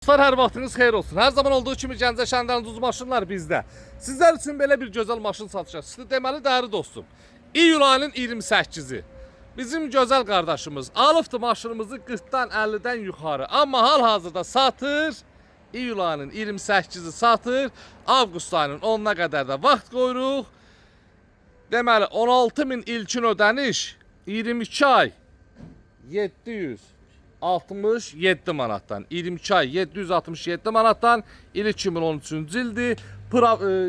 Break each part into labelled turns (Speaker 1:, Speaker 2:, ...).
Speaker 1: Dostlar, hər vaxtınız xeyir olsun. Hər zaman olduğu kimi Gəncə şəhərinin duz maşınlar bizdə. Sizlər üçün belə bir gözəl maşın satacaq. Sizdə deməli dəyərli dostum. İyul ayının 28-i. Bizim gözəl qardaşımız alıbdı maşınımızı 40-dan 50-dən yuxarı. Amma hal-hazırda satır. İyul ayının 28-i satır. Avqust ayının 10-na qədər də vaxt qoyuruq. Deməli 16.000 ilkin ödəniş 22 ay 767 manatdan, 22 ay 767 manatdan, il 2013-cü ildir.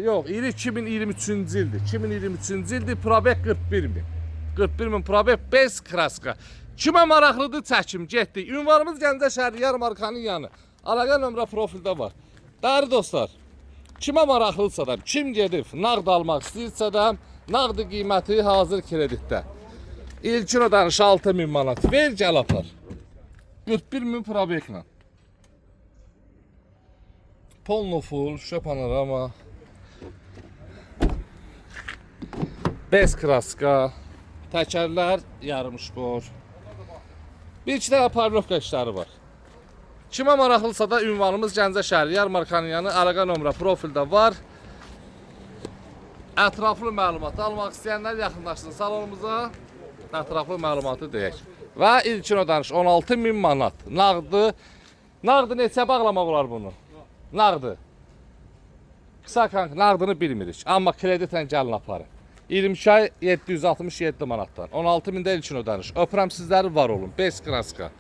Speaker 1: Yox, il 2023-cü ildir. 2023-cü ildir. Probek 41.000. 41.000 probek 5 kraska. Kimə maraqlıdır çəkim getdik. Ünvanımız Gəncə şəhəri yarmarkanın yanı. Əlaqə nömrə profildə var. Dəyərli dostlar, kimə maraqlıdırsa da, kim gedib nağd almaq istəyirsə də, nağdı qiyməti hazır kreditdə. İlkin ödəniş 6.000 manat. Ver gəl apar. 41.000 probeklə. Polno full, şüşə panorama. Bez kraska. Təkərlər yarımış bor. Bir iki də parlovka işləri var. Kimə maraqlısa da ünvanımız Gəncə şəhəri yarmarkanın yanı, əlaqə nömrə profildə var. Ətraflı məlumat almaq istəyənlər yaxınlaşsın salonumuza. Ətraflı məlumatı deyək. Və ilkin ödəniş 16.000 manat. Nağdı neçə bağlamaq olar bunu? Nağdı. Qısa kank nağdını bilmirik. Amma kreditlə gəlin aparın. 22 ay 767 manatdan. 16.000-də ilkin ödəniş. Öpürəm sizləri, var olun. 5 kraska.